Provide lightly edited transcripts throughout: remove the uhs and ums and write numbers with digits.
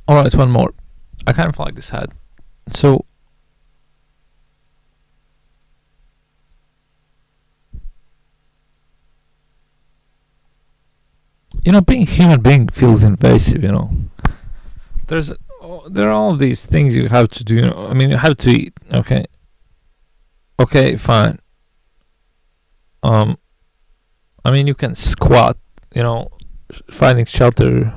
Alright, one more. I kind of like this hat. So, being a human being feels invasive, There's there are all these things you have to do, I mean, you have to eat, okay? Okay, fine. I mean, you can squat, finding shelter.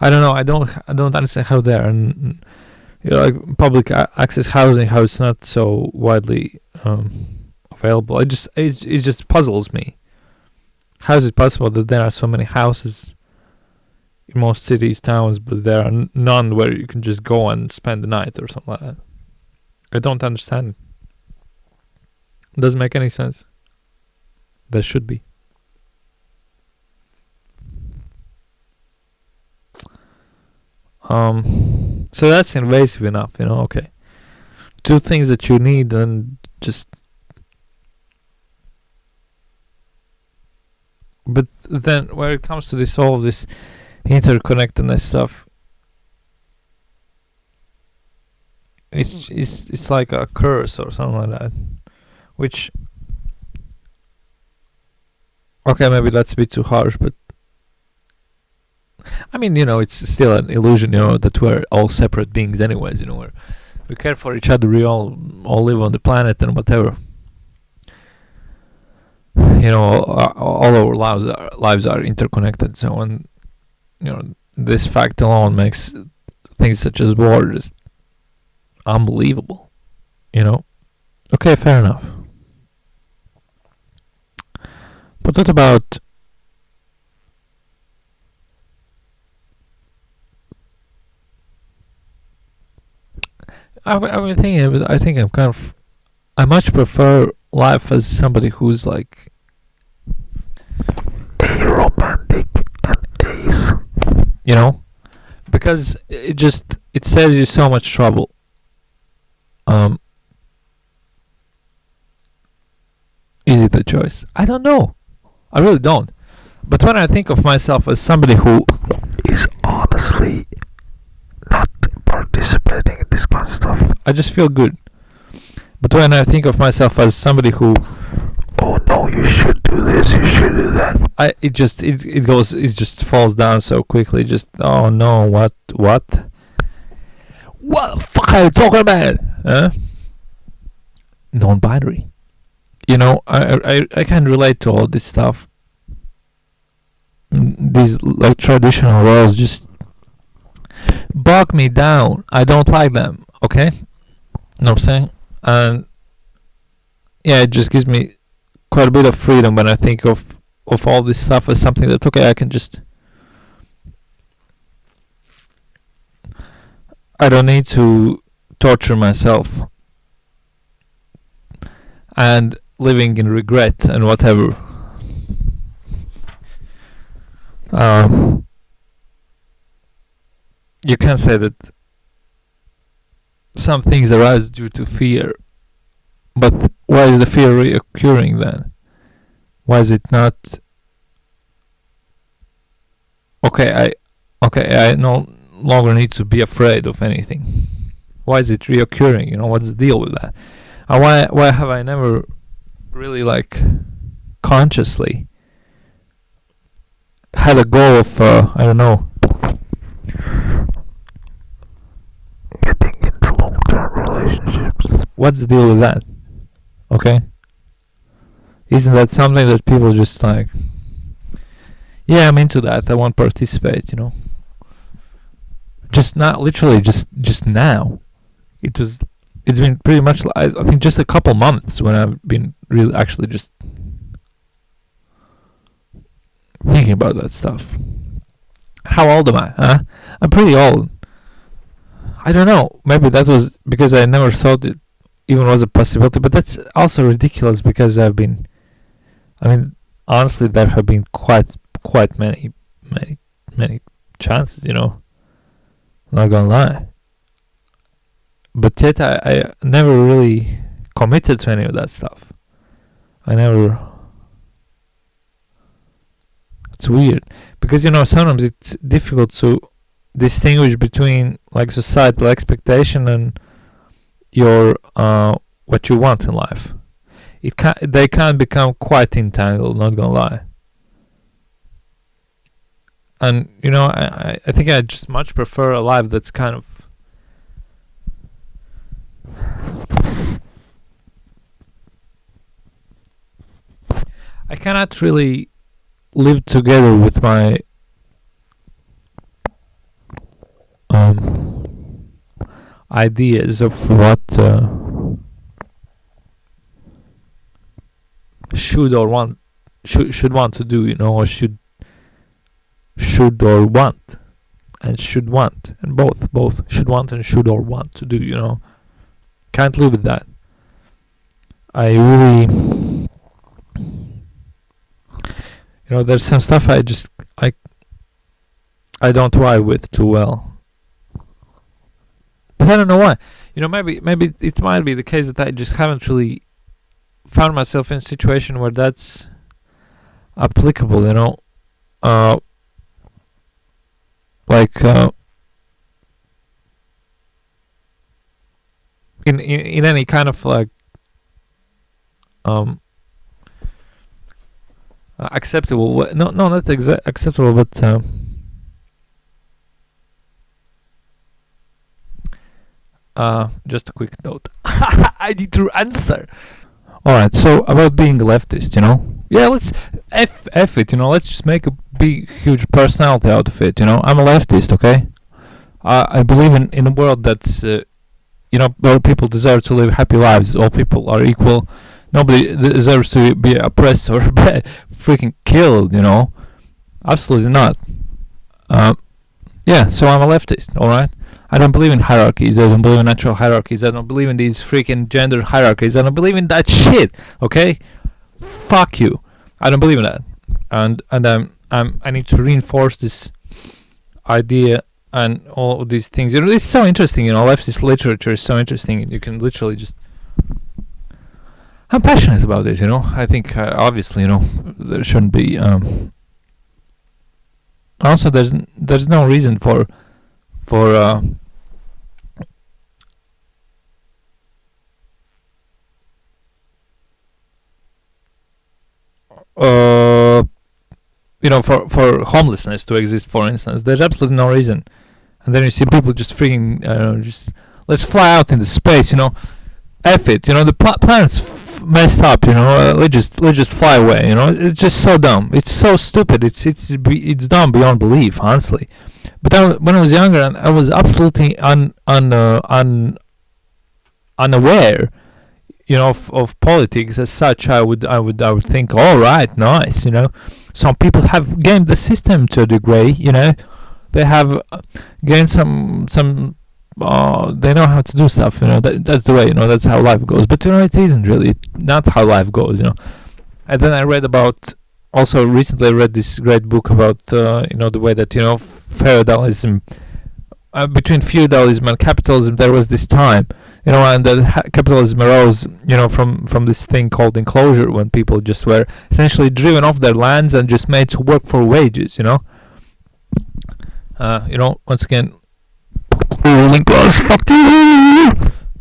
I don't know. I don't understand how they are, like public access housing, how it's not so widely available. It just puzzles me. How is it possible that there are so many houses in most cities, towns, but there are none where you can just go and spend the night or something like that? I don't understand it. It doesn't make any sense. There should be. So that's invasive enough, okay. Two things that you need, and just. But then, when it comes to all of this interconnectedness stuff, it's like a curse or something like that. Which, okay, maybe that's a bit too harsh, but I mean, it's still an illusion, that we're all separate beings, anyways. We care for each other. We all live on the planet and whatever. All our lives are interconnected. So, when this fact alone makes things such as war just unbelievable. Okay, fair enough. But what about I think I'm kind of. I much prefer life as somebody who's like a romantic and ace. Because it saves you so much trouble. Is it a choice? I don't know. I really don't. But when I think of myself as somebody who is honestly not participating in this kind of stuff, I just feel good. But when I think of myself as somebody who, oh no, you should do this, you should do that, it just falls down so quickly. Just, oh no, what the fuck are you talking about? Huh? Non-binary. I can relate to all this stuff. These like traditional roles just bog me down. I don't like them. Okay, know what I'm saying? And yeah, it just gives me quite a bit of freedom when I think of all this stuff as something that, okay, I can just. I don't need to torture myself and living in regret and whatever. You can say that some things arise due to fear, but why is the fear reoccurring then? Why is it not? Okay, I no longer need to be afraid of anything. Why is it reoccurring? What's the deal with that? And why have I never really like consciously had a goal of I don't know, getting into long-term relationships? What's the deal with that? Okay, isn't that something that people just like? Yeah, I'm into that. I want to participate. Just not literally. Just now. It's been pretty much. I think just a couple months when I've been really actually just thinking about that stuff. How old am I? Huh? I'm pretty old. I don't know. Maybe that was because I never thought it even was a possibility. But that's also ridiculous because I've been. I mean, honestly, there have been quite many chances. Not gonna lie. But yet I never really committed to any of that stuff. It's weird because sometimes it's difficult to distinguish between like societal expectation and your what you want in life. They can become quite entangled, not gonna lie. And I think I just much prefer a life that's kind of I cannot really live together with my ideas of what should or want should want to do, or should or want and should want, and both should want and should or want to do, can't live with that. I really, there's some stuff I don't vibe with too well, but I don't know why. Maybe it might be the case that I just haven't really found myself in a situation where that's applicable, like in any kind of like acceptable way. No, not acceptable, but just a quick note. I need to answer. All right, so about being a leftist, yeah, let's f it, let's just make a big huge personality out of it. I'm a leftist, okay. I believe in a world that's where people deserve to live happy lives. All people are equal. Nobody deserves to be oppressed or freaking killed. Absolutely not. Yeah, so I'm a leftist. All right. I don't believe in hierarchies. I don't believe in natural hierarchies. I don't believe in these freaking gender hierarchies. I don't believe in that shit. Okay, fuck you. I don't believe in that. And I need to reinforce this idea and all of these things. It's so interesting. Leftist literature is so interesting. You can literally just. I'm passionate about it. I think obviously there shouldn't be. Also, there's no reason for for homelessness to exist, for instance. There's absolutely no reason. And then you see people just freaking just let's fly out into space. F it. The planet's messed up. Let's just fly away. It's just so dumb. It's so stupid. It's dumb beyond belief, honestly. But when I was younger, and I was absolutely unaware, of politics as such. I would think, all right, nice. Some people have gamed the system to a degree. They have gained some. They know how to do stuff. That's the way. That's how life goes. But it isn't really not how life goes. And then I read about. Also, recently I read this great book about the way that feudalism, between feudalism and capitalism, there was this time, and that capitalism arose, from this thing called enclosure, when people just were essentially driven off their lands and just made to work for wages. Once again, ruling class, fuck you,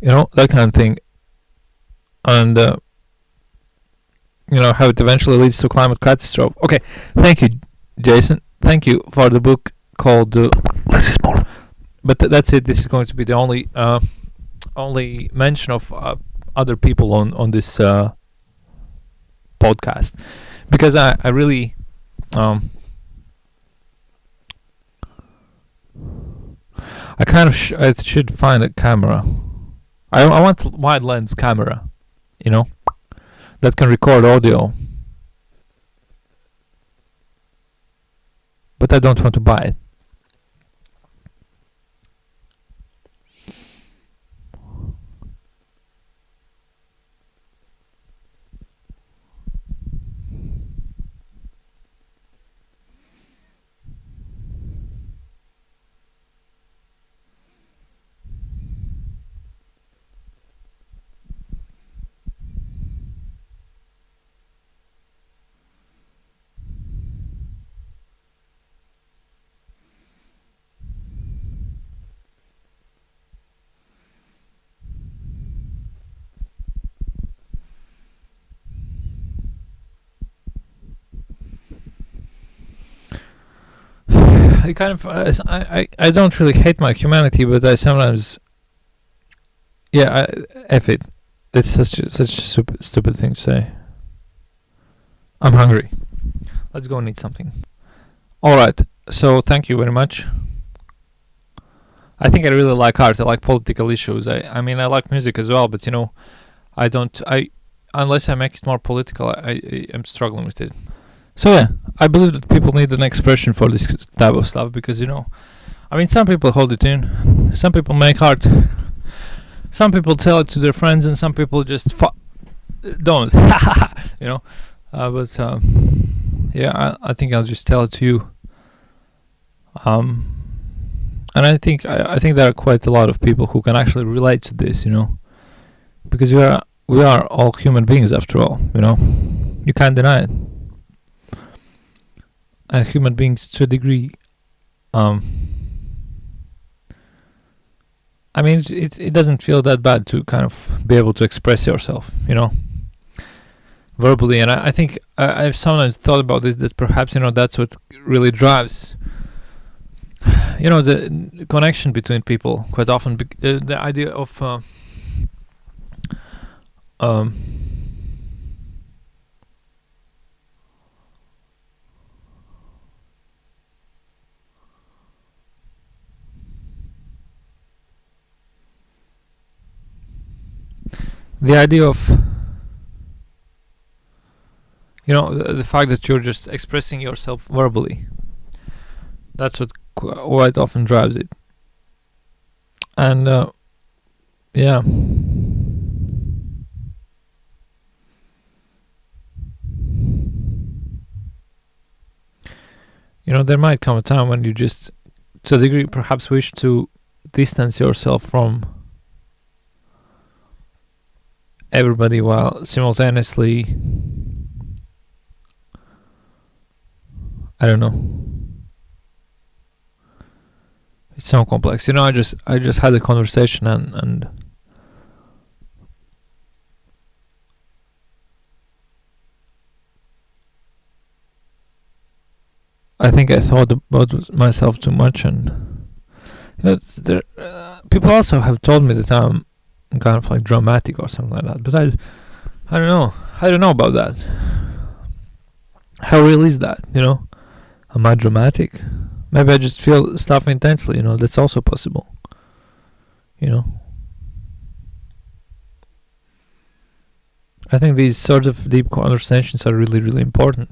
that kind of thing, and how it eventually leads to climate catastrophe. Okay, thank you, Jason. Thank you for the book called Less is More. But that's it. This is going to be the only mention of other people on this podcast, because I really I kind of I should find a camera. I want a wide lens camera, that can record audio. But I don't want to buy it. I kind of I don't really hate my humanity, but I sometimes, yeah, F it. It's such a stupid thing to say. I'm hungry. Let's go and eat something. All right. So thank you very much. I think I really like art. I like political issues. I mean I like music as well, but I don't. I unless I make it more political, I am struggling with it. So yeah, I believe that people need an expression for this type of stuff because I mean, some people hold it in, some people make art, some people tell it to their friends, and some people just don't. But yeah, I think I'll just tell it to you. And I think there are quite a lot of people who can actually relate to this, because we are all human beings after all, you can't deny it. And human beings to a degree, I mean, it doesn't feel that bad to kind of be able to express yourself, verbally. And I think I've sometimes thought about this, that perhaps that's what really drives the connection between people quite often. The idea of the idea of the fact that you're just expressing yourself verbally. That's what quite often drives it. And yeah, there might come a time when you just, to a degree, perhaps wish to distance yourself from everybody while simultaneously, I don't know, it's so complex. I just had a conversation and I think I thought about myself too much, and people also have told me that I'm kind of like dramatic or something like that, but I don't know. I don't know about that. How real is that? Am I dramatic? Maybe I just feel stuff intensely. That's also possible. I think these sort of deep conversations are really, really important.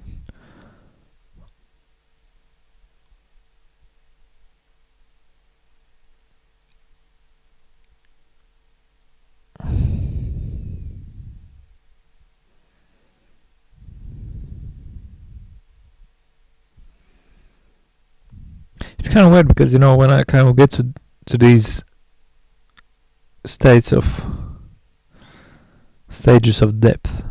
It's kind of weird because when I kind of get to these stages of depth,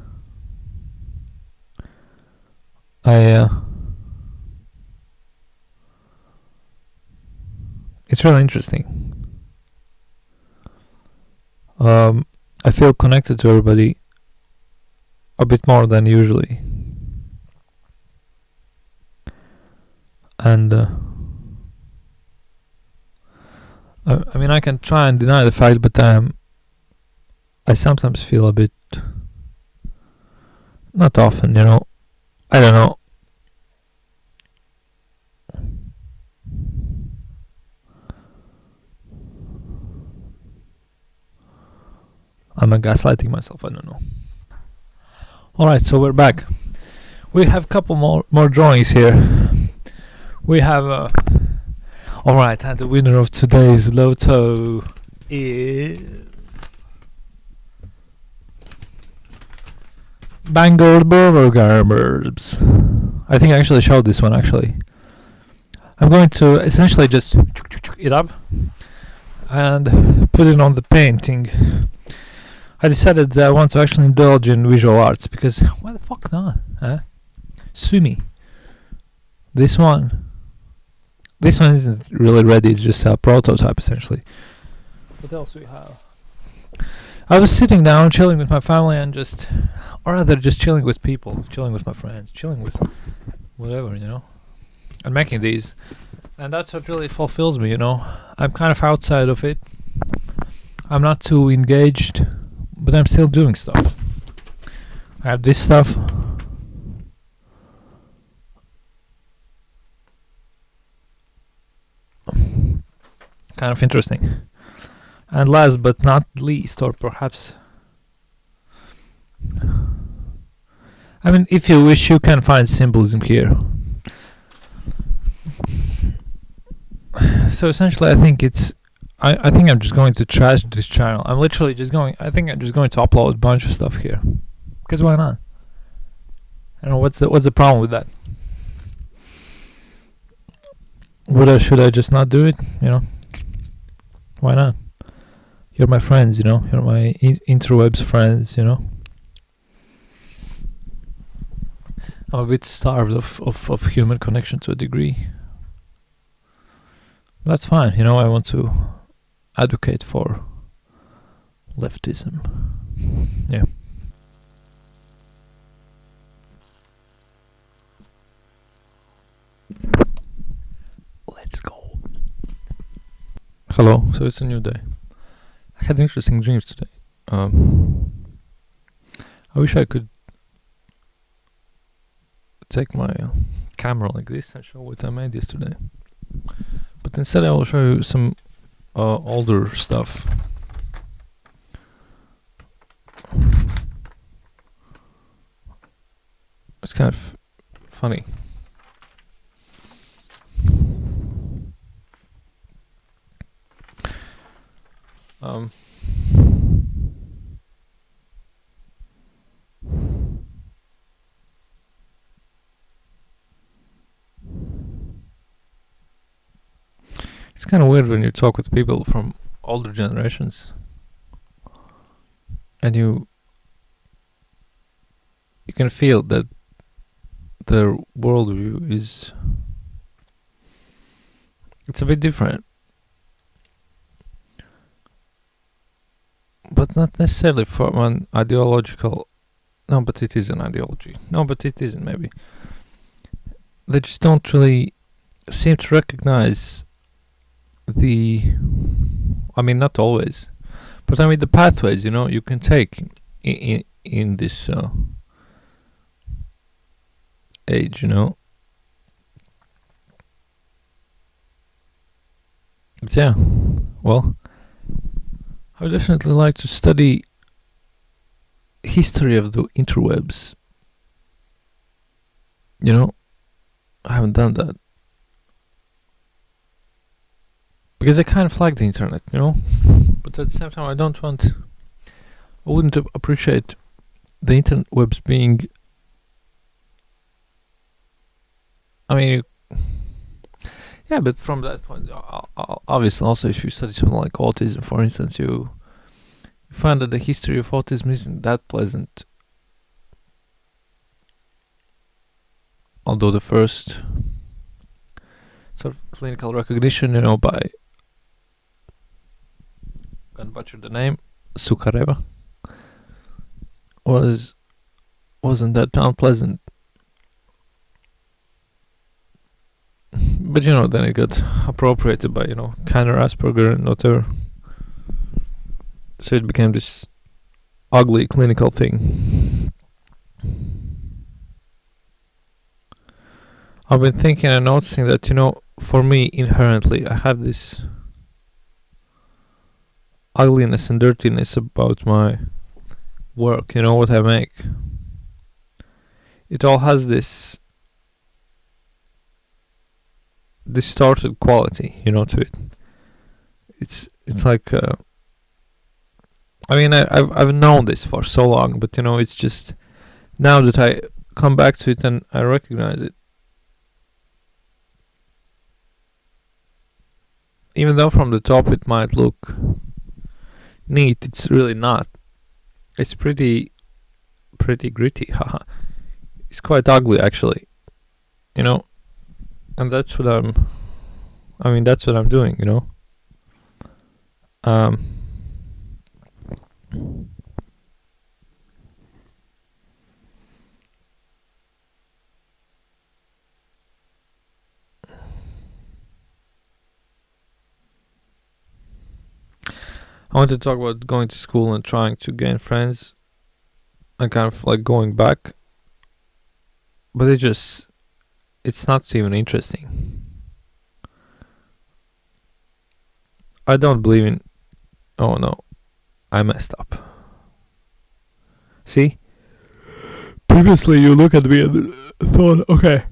it's really interesting. I feel connected to everybody a bit more than usually, and I mean, I can try and deny the fact, but I sometimes feel a bit, not often, I don't know. Am I gaslighting myself? I don't know. Alright, so we're back. We have a couple more drawings here. We have alright, and the winner of today's Lotto is Bangor Burgers. I think I actually showed this one actually. I'm going to essentially just it up and put it on the painting. I decided that I want to actually indulge in visual arts because why the fuck not? Sue me. This one isn't really ready, it's just a prototype essentially. What else we have? I was sitting down chilling with my family and just chilling with people, chilling with my friends, chilling with whatever, and making these. And that's what really fulfills me, you know. I'm kind of outside of it. I'm not too engaged, but I'm still doing stuff. I have this stuff. Kind of interesting. And last but not least, or perhaps, I mean, if you wish, you can find symbolism here. So essentially, I think I think I'm just going to trash this channel. I'm literally just going. I think I'm just going to upload a bunch of stuff here, because why not? I don't know what's the problem with that. Should I just not do it? You know, why not? You're my friends, you know. You're my interwebs friends, you know. I'm a bit starved of human connection to a degree. That's fine, you know. I want to advocate for leftism. Yeah. Let's go. Hello. So it's a new day. I had interesting dreams today. I wish I could take my camera like this and show what I made yesterday. But instead I will show you some older stuff. It's kind of funny. It's kind of weird when you talk with people from older generations and you can feel that their worldview it's a bit different, but not necessarily from an ideological. No, but it is an ideology. No, but it isn't. Maybe they just don't really seem to recognize I mean, not always, but I mean the pathways, you know, you can take in this age, you know. But yeah, well, I would definitely like to study history of the interwebs. You know, I haven't done that because I kind of like the internet, you know. But at the same time, I wouldn't appreciate the interwebs being. I mean, yeah, but from that point, obviously, also if you study something like autism, for instance, you find that the history of autism isn't that pleasant. Although the first sort of clinical recognition, you know, by, I'm gonna butcher the name, Sukareva, wasn't that unpleasant. But you know, then it got appropriated by, you know, Kanner, Asperger, and whatever. So it became this ugly clinical thing. I've been thinking and noticing that, you know, for me inherently, I have this ugliness and dirtiness about my work, you know, what I make. It all has this distorted quality, you know, to it. It's like I mean, I've known this for so long, but you know, it's just now that I come back to it and I recognize it. Even though from the top it might look neat, it's really not. It's pretty gritty, haha. It's quite ugly actually, you know. And that's what that's what I'm doing, you know. I want to talk about going to school and trying to gain friends and kind of like going back, but it's not even interesting. I don't believe in. Oh no, I messed up. See? Previously, you look at me and thought, okay,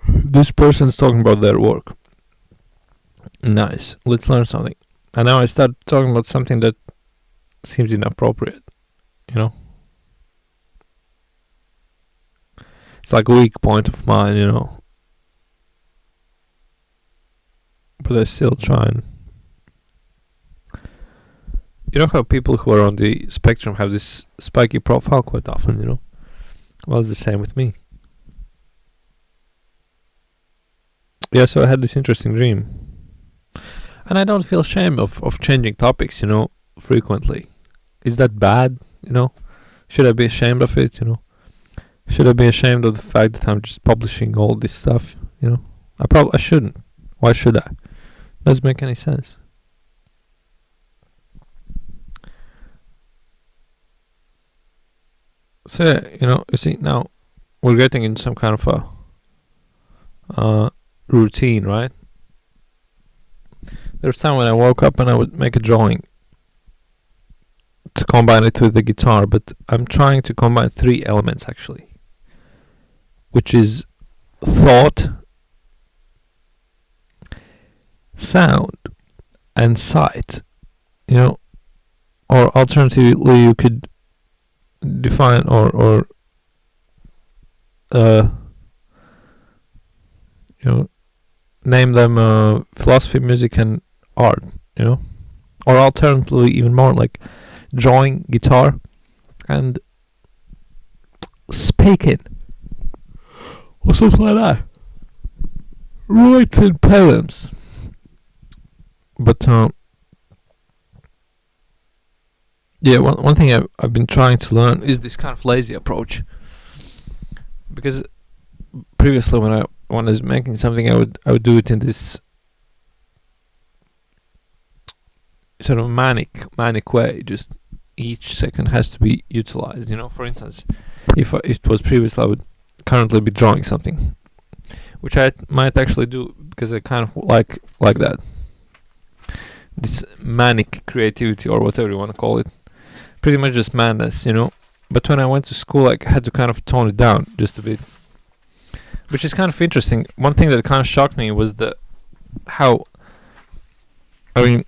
this person's talking about their work. Nice, let's learn something. And now I start talking about something that seems inappropriate, you know? It's like a weak point of mine, you know? But I still try and. You know how people who are on the spectrum have this spiky profile quite often, you know? Well, it's the same with me. Yeah, so I had this interesting dream. And I don't feel ashamed of changing topics, you know, frequently. Is that bad, you know? Should I be ashamed of it, you know? Should I be ashamed of the fact that I'm just publishing all this stuff, you know? I shouldn't. Why should I? Doesn't make any sense. So yeah, you know, you see now we're getting in some kind of a routine, right? There's time when I woke up and I would make a drawing to combine it with the guitar, but I'm trying to combine three elements actually, which is thought, sound, and sight. You know, or alternatively, you could define or you know, name them philosophy, music, and art. You know, or alternatively, even more like drawing, guitar, and speaking, or something like that. Writing poems, but yeah, one thing I've been trying to learn is this kind of lazy approach, because previously when I was making something, I would do it in this sort of manic way. Just each second has to be utilized. You know, for instance, if it was previously, I would currently be drawing something, which I might actually do because I kind of like that. This manic creativity, or whatever you want to call it, pretty much just madness, you know. But when I went to school, I had to kind of tone it down just a bit, which is kind of interesting. One thing that kind of shocked me was how, I mean,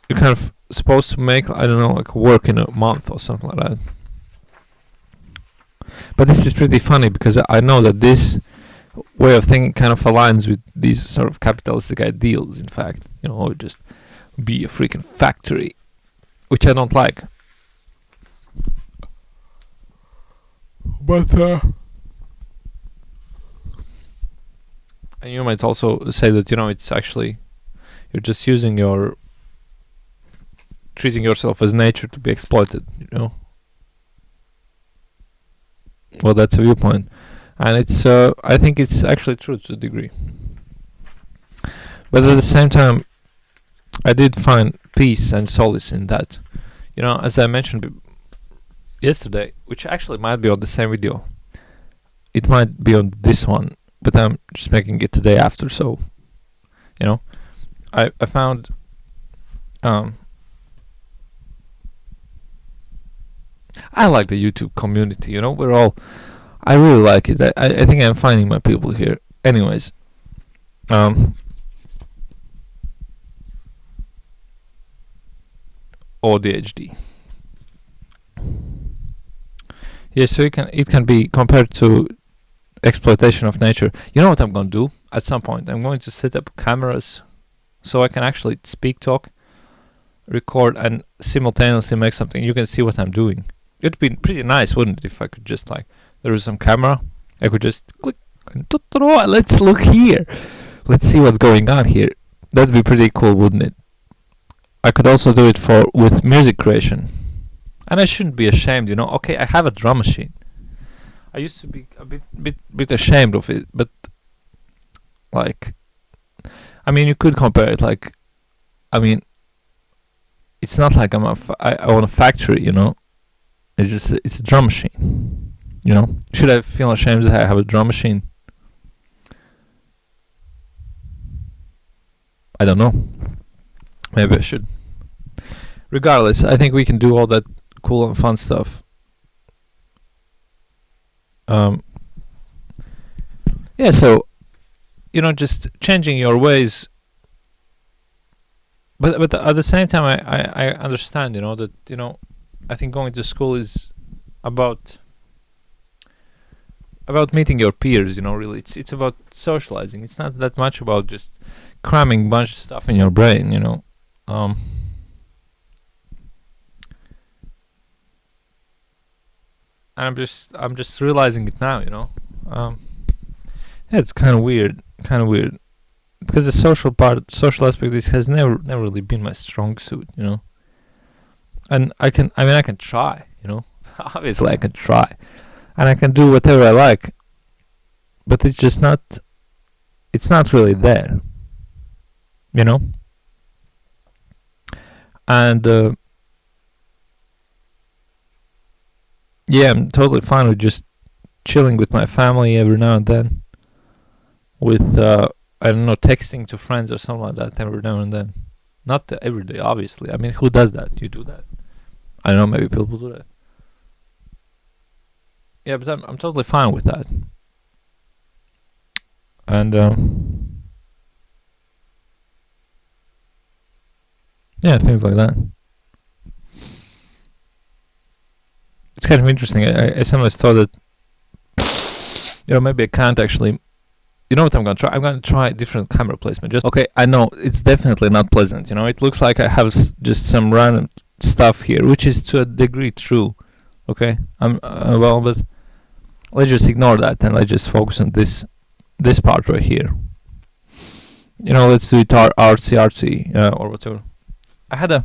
you're kind of supposed to make, I don't know, like work in a month or something like that. But this is pretty funny because I know that this way of thinking kind of aligns with these sort of capitalistic ideals. In fact, you know, just be a freaking factory, which I don't like. But and you might also say that, you know, it's actually you're just treating yourself as nature to be exploited, you know. Well, that's a viewpoint, and it's I think it's actually true to a degree. But at the same time, I did find peace and solace in that. You know, as I mentioned yesterday, which actually might be on the same video. It might be on this one, but I'm just making it today after, so, you know, I found I like the YouTube community, you know, I really like it. I think I'm finding my people here. Anyways, ADHD. Yeah, so it can be compared to exploitation of nature. You know what I'm going to do? At some point, I'm going to set up cameras so I can actually speak, talk, record, and simultaneously make something. You can see what I'm doing. It'd be pretty nice, wouldn't it, if I could just, like, there is some camera, I could just click and let's look here. Let's see what's going on here. That'd be pretty cool, wouldn't it? I could also do it with music creation. And I shouldn't be ashamed, you know. Okay, I have a drum machine. I used to be a bit ashamed of it, but, like, I mean, you could compare it, like, I mean, it's not like I own a factory, you know. It's a drum machine, you know. Should I feel ashamed that I have a drum machine? I don't know. Maybe I should. Regardless, I think we can do all that cool and fun stuff. Um, yeah, so, you know, just changing your ways. But at the same time, I understand, you know, that, you know, I think going to school is about meeting your peers, you know. Really, it's about socializing. It's not that much about just cramming bunch of stuff in your brain, you know. um and I'm just realizing it now, you know. um yeah, it's kind of weird, because the social aspect, this has never really been my strong suit, you know. And I can try, you know. Obviously I can try, and I can do whatever I like, but it's not really there, you know. And yeah, I'm totally fine with just chilling with my family every now and then, with I don't know, texting to friends or something like that every now and then. Not every day, obviously. I mean, who does that? You do that? I don't know. Maybe people do that. Yeah, but I'm totally fine with that. And yeah, things like that. It's kind of interesting. I sometimes thought that, you know, maybe I can't actually. You know what I'm gonna try? I'm gonna try different camera placement. Just okay. I know it's definitely not pleasant. You know, it looks like I have just some random stuff here, which is to a degree true. Okay, well, but let's just ignore that and let's just focus on this part right here. You know, let's do it artsy, or whatever. I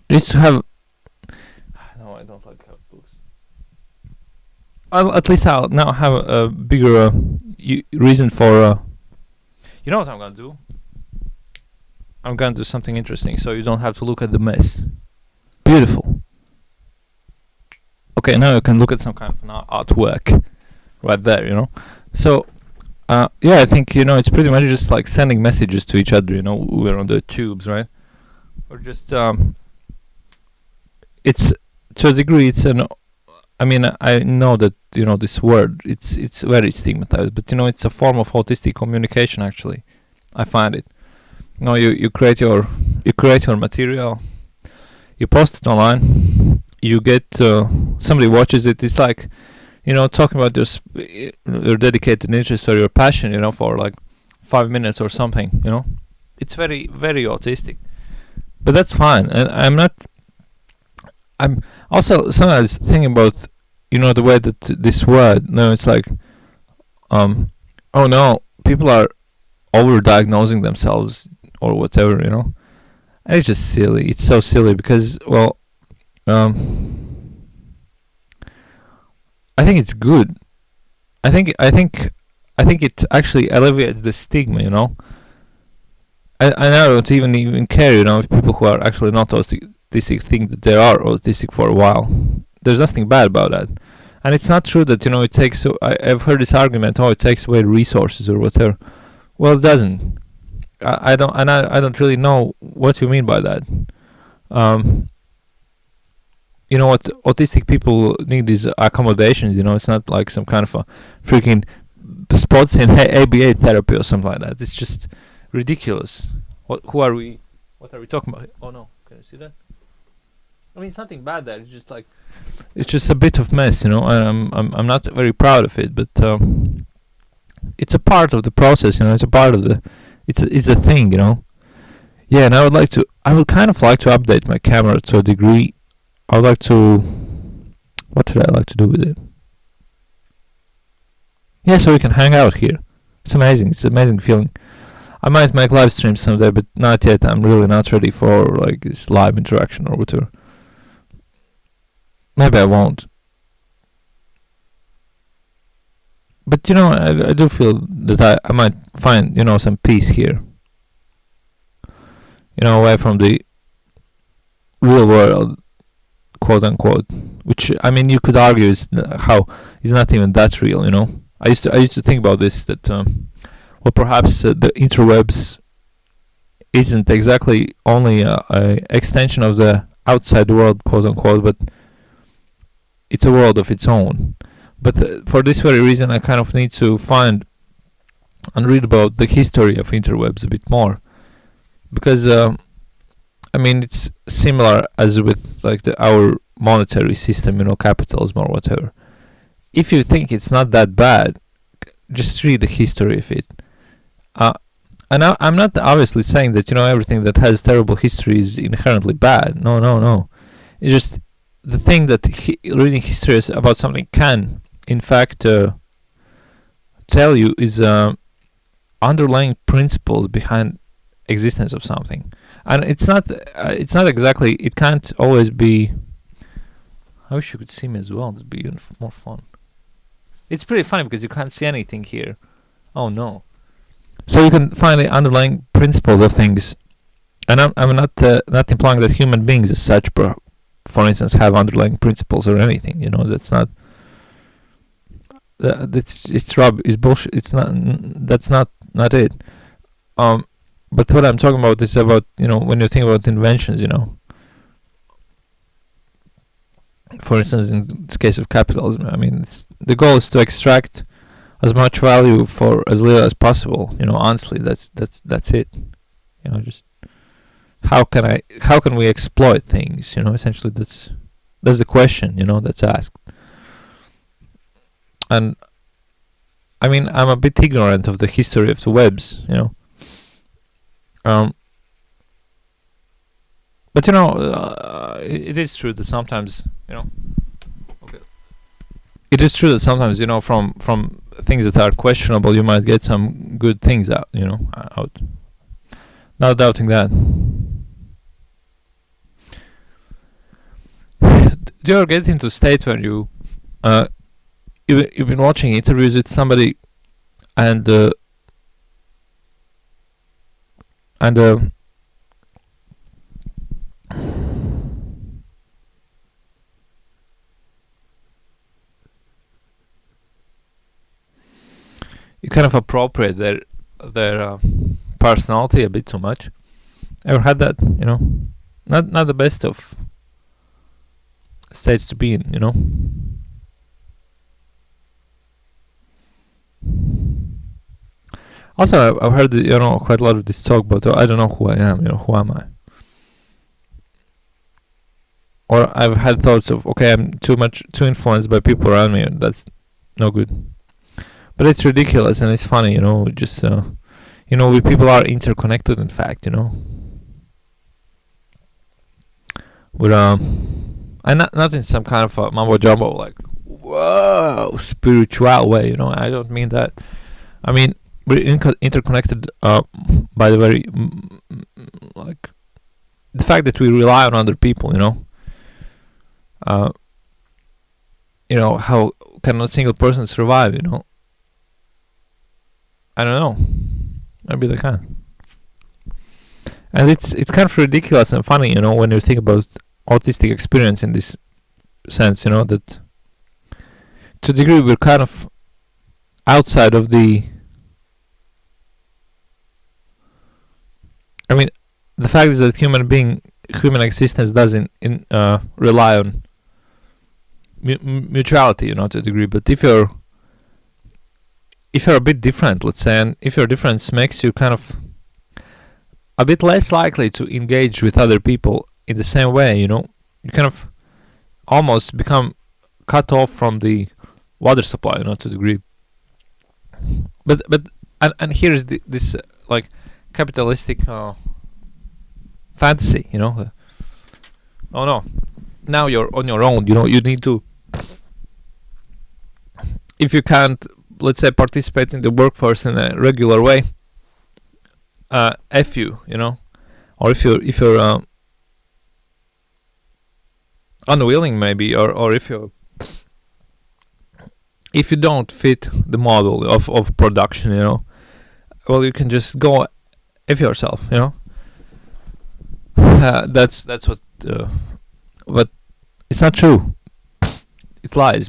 used to have. No, I don't like how it looks. At least I'll now have a bigger reason for. You know what I'm gonna do? I'm gonna do something interesting, so you don't have to look at the mess. Beautiful. Okay, now you can look at some kind of an artwork right there, you know. So, yeah, I think, you know, it's pretty much just like sending messages to each other. You know, we're on the tubes, right? Or just it's to a degree, it's an. I mean, I know that, you know, this word, it's very stigmatized, but, you know, it's a form of autistic communication. Actually, I find it. You know, you create your material, you post it online, you get somebody watches it. It's like, you know, talking about your dedicated interest or your passion, you know, for like 5 minutes or something. You know, it's very very autistic, but that's fine. And I'm also sometimes thinking about, you know, the way that this word, no, it's like, oh no, people are over-diagnosing themselves or whatever, you know. And it's just silly. It's so silly because, well, I think it's good. I think it actually alleviates the stigma, you know. I now don't even care, you know, if people who are actually not autistic think that they are autistic for a while. There's nothing bad about that. And it's not true that, you know, it takes. So I've heard this argument, oh, it takes away resources or whatever. Well, it doesn't. I don't really know what you mean by that. You know what autistic people need is accommodations. You know, it's not like some kind of a freaking spots in ABA therapy or something like that. It's just ridiculous. Who are we? What are we talking about? Oh no, can you see that? I mean, it's nothing bad there. It's just like, it's just a bit of mess, you know. I'm not very proud of it, but it's a part of the process, you know. It's a part of the. It's a thing, you know. Yeah, and I would kind of like to update my camera to a degree. I would like to. What would I like to do with it? Yeah, so we can hang out here. It's amazing. It's an amazing feeling. I might make live streams someday, but not yet. I'm really not ready for like this live interaction or whatever. Maybe I won't. But, you know, I do feel that I might find, you know, some peace here. away from the real world, quote unquote. Which, I mean, you could argue how is not even that real. I used to think about this, that well, perhaps the interwebs isn't exactly only a extension of the outside world, quote unquote, but it's a world of its own. But for this very reason, I kind of need to find and read about the history of interwebs a bit more, because I mean, it's similar as with like our monetary system, capitalism or whatever. If you think it's not that bad, just read the history of it. And I'm not obviously saying that everything that has terrible history is inherently bad. No, no, no. It's just the thing that reading history about something can, in fact, tell you is underlying principles behind existence of something. And it's not exactly, it can't always be. I wish you could see me as well. It'd be even more fun. It's pretty funny because you can't see anything here. Oh no. So you can find the underlying principles of things, and I'm not implying that human beings as such, for instance, have underlying principles or anything. That's not. It's bullshit. It's not. That's not it. But what I'm talking about is about when you think about inventions. For instance, in this case of capitalism, I mean, the goal is to extract as much value for as little as possible. Honestly, that's it. Just how can we exploit things? Essentially, that's the question. That's asked. And I mean, I'm a bit ignorant of the history of the webs. But it is true that sometimes okay. It is true that sometimes from things that are questionable you might get some good things out. Out. Not doubting that. Do you ever get into a state where you've been watching interviews with somebody and you kind of appropriate their personality a bit too much? Ever had that? Not the best of states to be in. Also, I've heard quite a lot of this talk, but I don't know who I am. Who am I? Or I've had thoughts of, okay, I'm too influenced by people around me, and that's no good. But it's ridiculous and it's funny, just we people are interconnected. In fact, we're and not in some kind of a mumbo jumbo like whoa spiritual way. I don't mean that. I mean, we're interconnected by the very like the fact that we rely on other people. How can a single person survive? I don't know. Maybe they can. And it's kind of ridiculous and funny, when you think about autistic experience in this sense, that to a degree we're kind of outside of the. I mean, the fact is that human existence doesn't rely on mutuality, to a degree. But if you're a bit different, let's say, and if your difference makes you kind of a bit less likely to engage with other people in the same way, you kind of almost become cut off from the water supply, to a degree. But here is this like capitalistic fantasy, oh no, now you're on your own, you need to, if you can't, let's say, participate in the workforce in a regular way, F you, or if you're unwilling maybe, or if you don't fit the model of production, well, you can just go F yourself, That's what. But it's not true. It lies.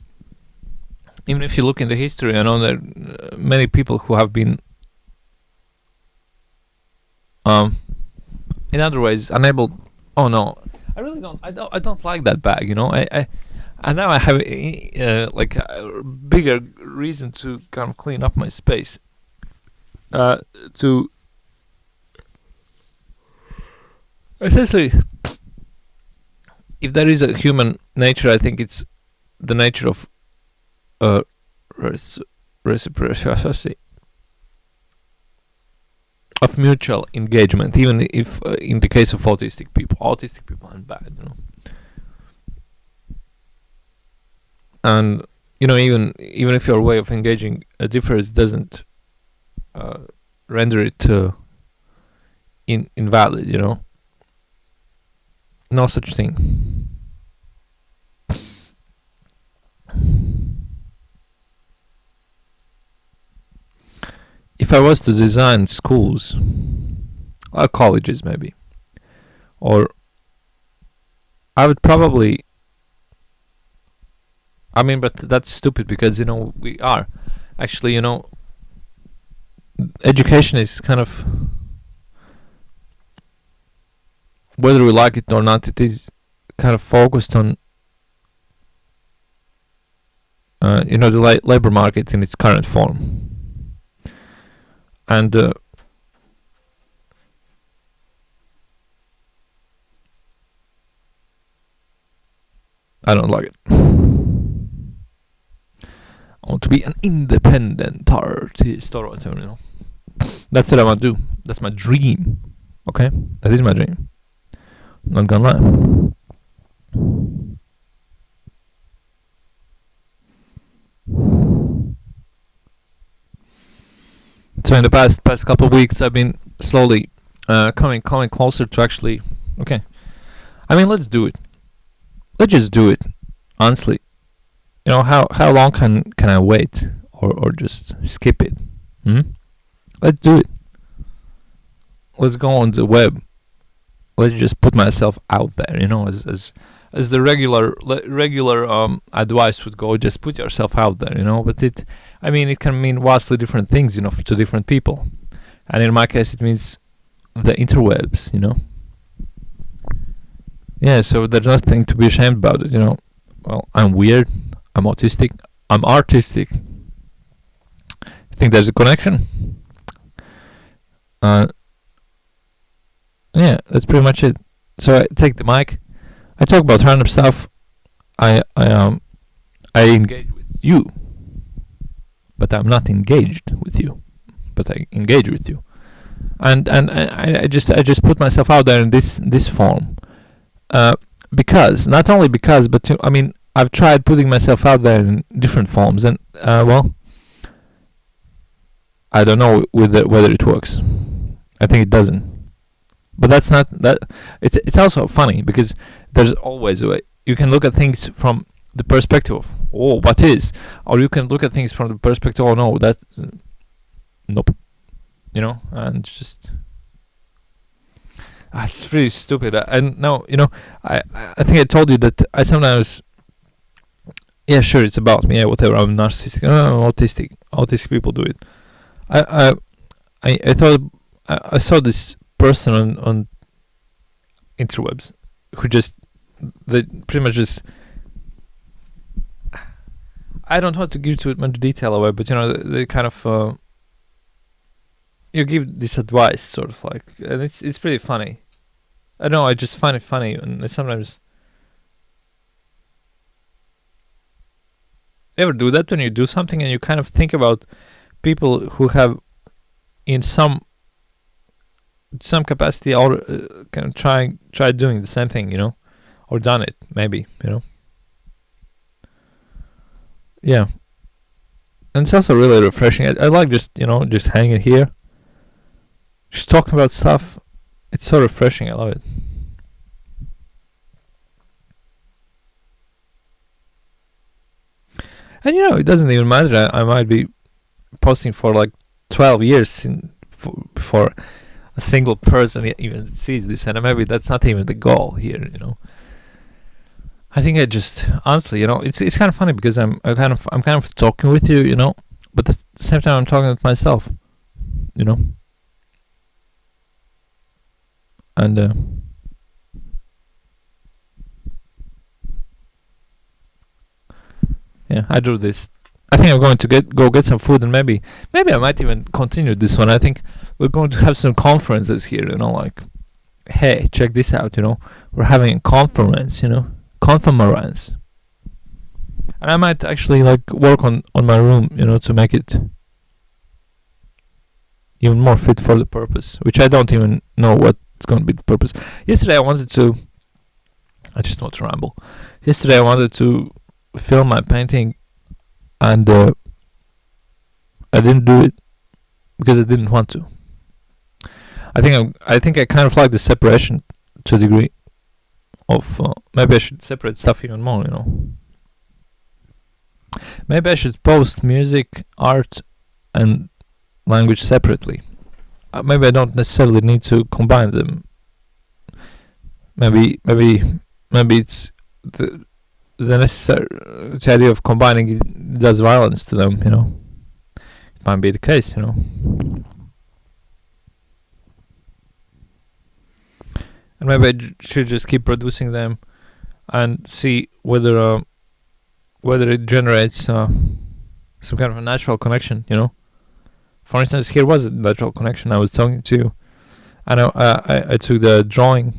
Even if you look in the history, I know there are many people who have been, in other ways, unable. Oh no, I really don't. I don't like that bag. And now I have like a bigger reason to kind of clean up my space. To essentially, if there is a human nature, I think it's the nature of reciprocity, of mutual engagement. Even if, in the case of autistic people aren't bad. And even if your way of engaging differs, doesn't render it invalid. No such thing. If I was to design schools, or colleges maybe, or I would probably, but that's stupid because we are actually, education is kind of, whether we like it or not, it is kind of focused on the labor market in its current form. And I don't like it. I want to be an independent artist or whatever. That's what I want to do. That's my dream. Okay? That is my dream. Not gonna lie. So in the past couple of weeks, I've been slowly coming closer to actually. Okay, let's do it. Let's just do it. Honestly, how long can I wait or just skip it? Let's do it. Let's go on the web. Let's just put myself out there. As the regular advice would go, just put yourself out there. But it can mean vastly different things. To different people, and in my case, it means the interwebs. Yeah. So there's nothing to be ashamed about it. Well, I'm weird. I'm autistic. I'm artistic. I think there's a connection. Yeah, that's pretty much it. So I take the mic. I talk about random stuff. I engage with you, but I'm not engaged with you. But I engage with you, and I just put myself out there in this form, because not only because, but I've tried putting myself out there in different forms, and I don't know whether it works. I think it doesn't. But that's not that. It's also funny because there's always a way. You can look at things from the perspective of what is, or you can look at things from the perspective no, that nope, and just it's pretty stupid. And no, I think I told you that I sometimes, yeah, sure, it's about me, yeah, whatever. I'm narcissistic. I'm autistic. Autistic people do it. I thought I saw this person on interwebs who they pretty much just, I don't want to give too much detail away, but they kind of you give this advice sort of like, and it's pretty funny. I don't know, I just find it funny, and I sometimes, you ever do that when you do something and you kind of think about people who have in some capacity or kind of try doing the same thing, or done it maybe, yeah. And it's also really refreshing. I like just hanging here, just talking about stuff. It's so refreshing. I love it. And it doesn't even matter. I might be posting for like 12 years before a single person even sees this, and maybe that's not even the goal here. I think I just honestly, it's kind of funny because I'm kind of talking with you, but at the same time I'm talking with myself, you know, and yeah, I do this. I think I'm going to go get some food, and maybe I might even continue this one. I think we're going to have some conferences here, like, hey, check this out, we're having a conference, conference, and I might actually like work on my room, to make it even more fit for the purpose, which I don't even know what's going to be the purpose. Yesterday I just want to ramble. Yesterday I wanted to film my painting, and I didn't do it because I didn't want to. I think I kind of like the separation to a degree of maybe I should separate stuff even more, Maybe I should post music, art, and language separately. Maybe I don't necessarily need to combine them. Maybe it's the necessary the idea of combining it does violence to them. It might be the case. And maybe I should just keep producing them and see whether it generates some kind of a natural connection. For instance, here was a natural connection. I was talking to you, and I took the drawing.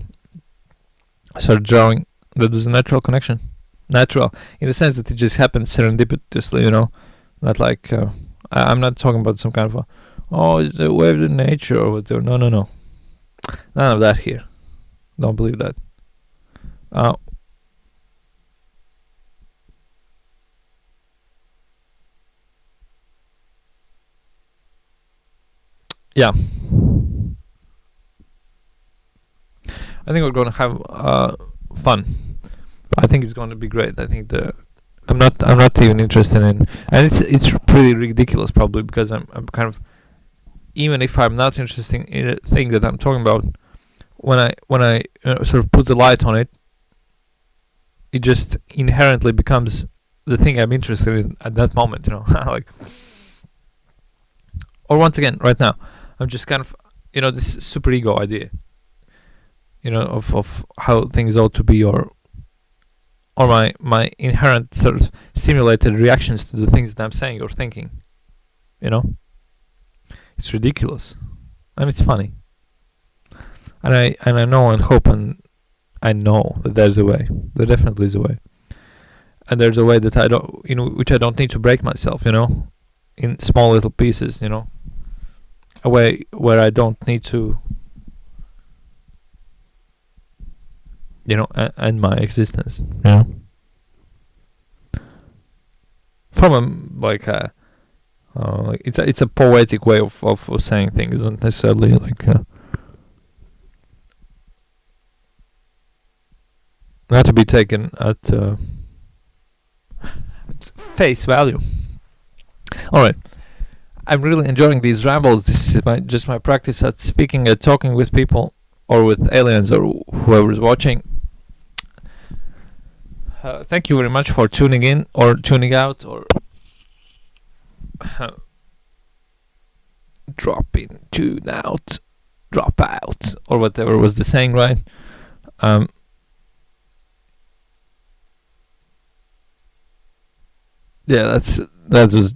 I started drawing. That was a natural connection. Natural in the sense that it just happened serendipitously. Not like I'm not talking about some kind of it's the way of the nature or whatever. No, none of that here. Don't believe that. Yeah, I think we're going to have fun. I think it's going to be great. I think I'm not even interested in, and it's pretty ridiculous probably because I'm kind of, even if I'm not interested in a thing that I'm talking about, when I sort of put the light on it, it just inherently becomes the thing I'm interested in at that moment. Like, or once again, right now, I'm just kind of, this super ego idea, of how things ought to be, or my inherent sort of simulated reactions to the things that I'm saying or thinking. It's ridiculous, and it's funny. And I know and hope and I know that there's a way. There definitely is a way, and there's a way that I don't, which I don't need to break myself, in small little pieces, a way where I don't need to, end my existence, from like it's a poetic way of saying things, not necessarily like not to be taken at face value. All right, I'm really enjoying these rambles. This is just my practice at speaking, at talking with people, or with aliens, or whoever's watching. Thank you very much for tuning in or tuning out, or drop in, tune out, drop out, or whatever was the saying, right? Yeah, that was.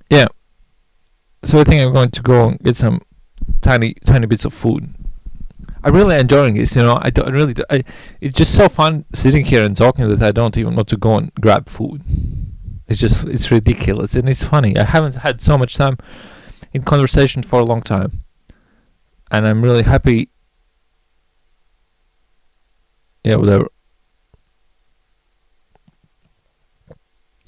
Yeah. So I think I'm going to go and get some tiny bits of food. I'm really enjoying this, I don't really. It's just so fun sitting here and talking that I don't even want to go and grab food. It's ridiculous, and it's funny. I haven't had so much time in conversation for a long time, and I'm really happy. Yeah, whatever.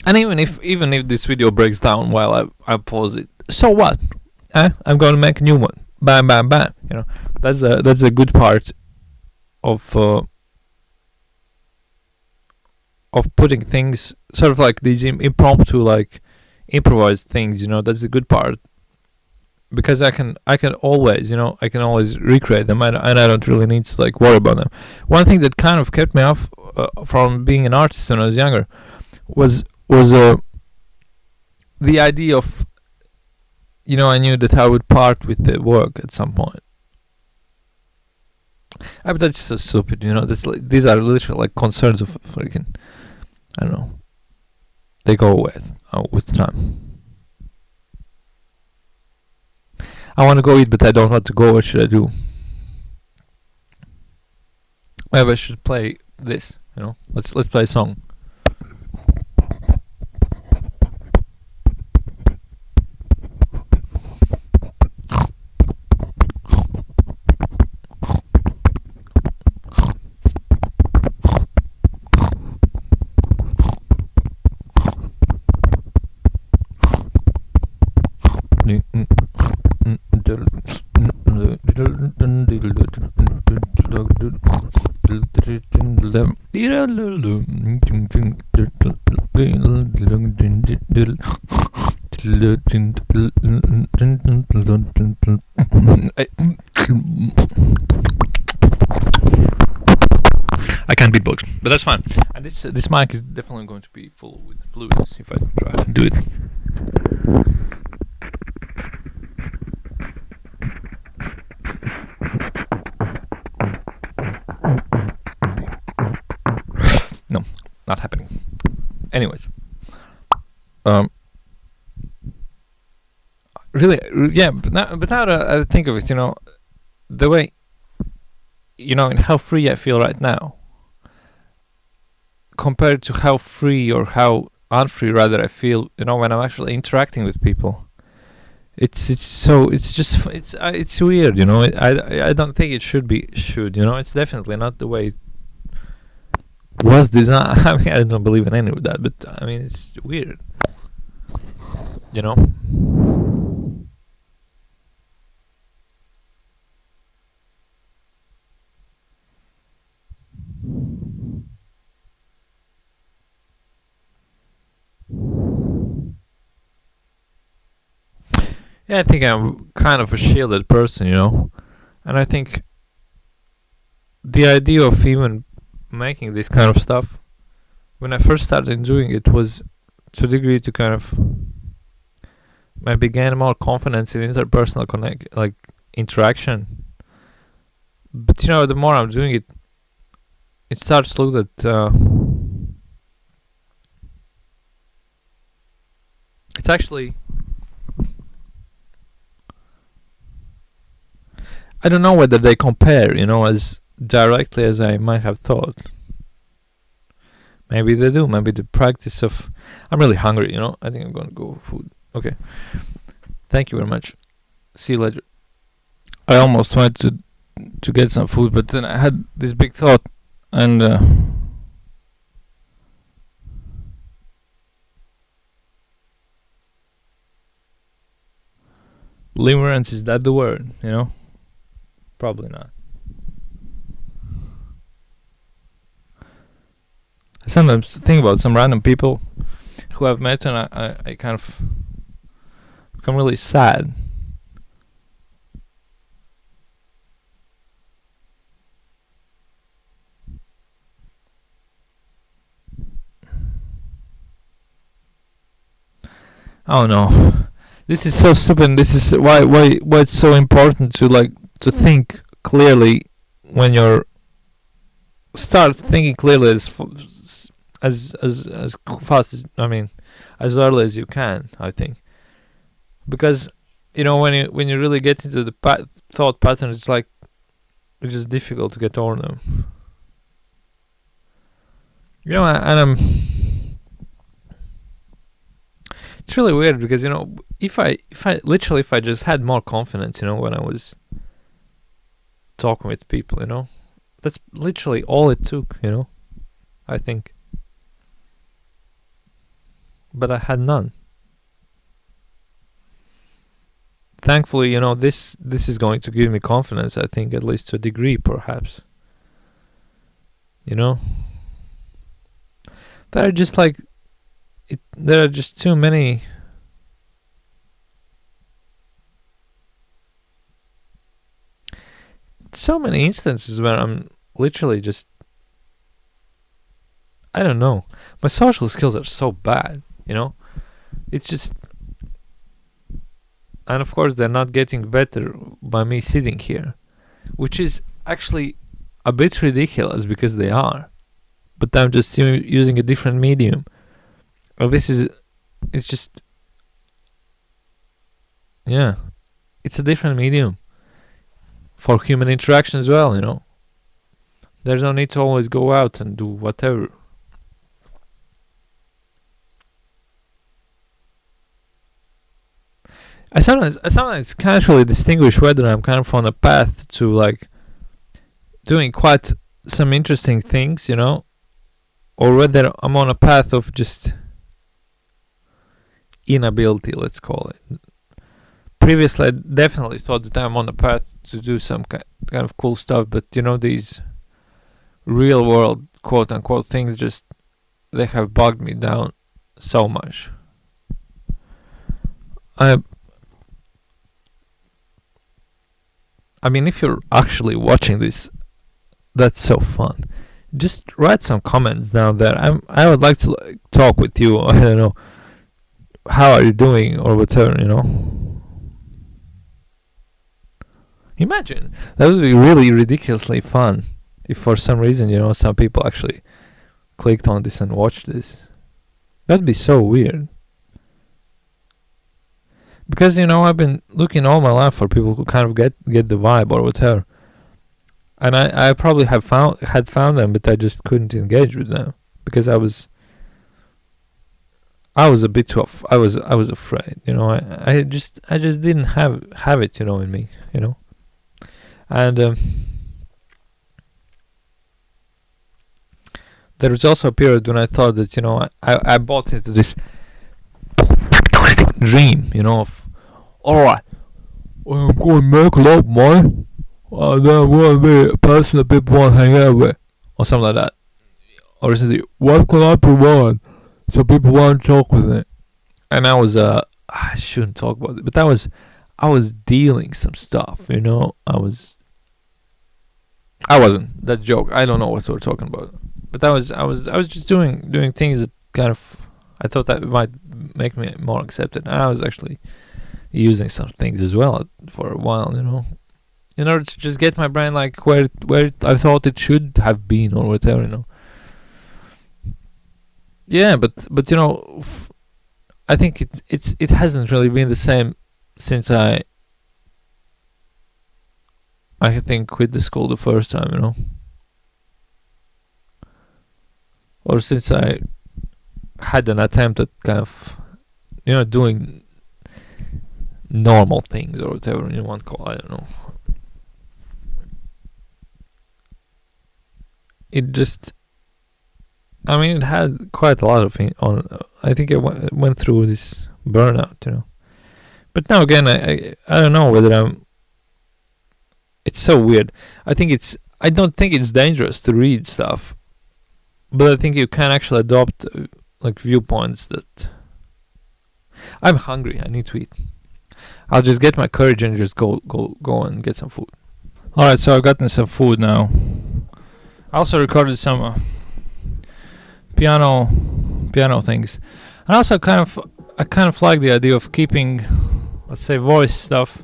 And even if this video breaks down while I pause it, so what? I'm going to make a new one. Bam, bam, bam. That's a good part of putting things sort of like these impromptu, like improvised things. That's a good part, because I can always, I can always recreate them, and I don't really need to like worry about them. One thing that kind of kept me off from being an artist when I was younger was the idea of, I knew that I would part with the work at some point. But that's so stupid, That's like, these are literally like concerns of freaking, I don't know. They go away with time. I want to go eat, but I don't want to go. What should I do? Maybe I should play this. Let's play a song. I can't beatbox, but that's fine. And this mic is definitely going to be full with fluids if I try to do it. No, not happening. Anyways, really, yeah. But now that I think of it, the way, and how free I feel right now, compared to how free or how unfree rather I feel, when I'm actually interacting with people. It's weird, I don't think it should. It's definitely not the way it was designed. I mean, I don't believe in any of that, but I mean, it's weird, you know. Yeah, I think I'm kind of a shielded person, and I think the idea of even making this kind of stuff, when I first started doing it, was to a degree to kind of maybe gain more confidence in interpersonal like interaction. But the more I'm doing it, it starts to look that it's actually, I don't know whether they compare, as directly as I might have thought. Maybe they do. Maybe the practice of... I'm really hungry, I think I'm gonna go food. Okay. Thank you very much. See you later. I almost wanted to get some food, but then I had this big thought, and limerence, is that the word? Probably not. I sometimes think about some random people who I've met, and I kind of become really sad. I don't know. This is so stupid. This is why it's so important to think clearly when you're start thinking clearly as fast as, I mean, as early as you can, I think, because when you really get into the thought pattern, it's just difficult to get over them. And it's really weird because if I just had more confidence, when I was talking with people, that's literally all it took, I think. But I had none. Thankfully, this is going to give me confidence, I think, at least to a degree, perhaps. There are just there are just too many so many instances where I'm literally just, I don't know. My social skills are so bad, you know? It's just, and of course, they're not getting better by me sitting here, which is actually a bit ridiculous because they are. But I'm just using a different medium. Well, it's just, yeah, it's a different medium for human interaction as well, you know? There's no need to always go out and do whatever. I sometimes can't really distinguish whether I'm kind of on a path to like doing quite some interesting things, you know, or whether I'm on a path of just inability, let's call it. Previously, I definitely thought that I'm on a path to do some kind of cool stuff, but you know, these real world quote unquote things just, they have bogged me down so much. I mean, if you're actually watching this, that's so fun. Just write some comments down there. I would like to like, talk with you. I don't know, how are you doing or whatever, you know. Imagine, that would be really ridiculously fun if for some reason, you know, some people actually clicked on this and watched this. That'd be so weird. Because, you know, I've been looking all my life for people who kind of get the vibe or whatever. And I probably had found them, but I just couldn't engage with them because I was a bit too I was afraid, you know. I just didn't have it, you know, in me, you know. And there was also a period when I thought that, you know, I bought into this dream, you know, of, alright, I'm going to make a lot of money, and then I'm going to be a person that people want to hang out with, or something like that. Or essentially, what can I provide so people want to talk with me? And I was, I shouldn't talk about it, but I was dealing some stuff, you know. I wasn't, that joke, I don't know what we're talking about. But I was just doing things that kind of, I thought that might make me more accepted. And I was actually using some things as well for a while, you know, in order to just get my brain like where I thought it should have been or whatever, you know. Yeah, but you know, I think it hasn't really been the same since I think quit the school the first time, you know, or since I had an attempt at kind of, you know, doing normal things or whatever you want to call it, I don't know. It just, I mean, it had quite a lot of things on. I think it went through this burnout, you know. But now again, I don't know whether I'm. It's so weird. I don't think it's dangerous to read stuff, but I think you can actually adopt like viewpoints that. I'm hungry. I need to eat. I'll just get my courage and just go and get some food. All right, so I've gotten some food now. I also recorded some piano things, and also I kind of like the idea of keeping, let's say, voice stuff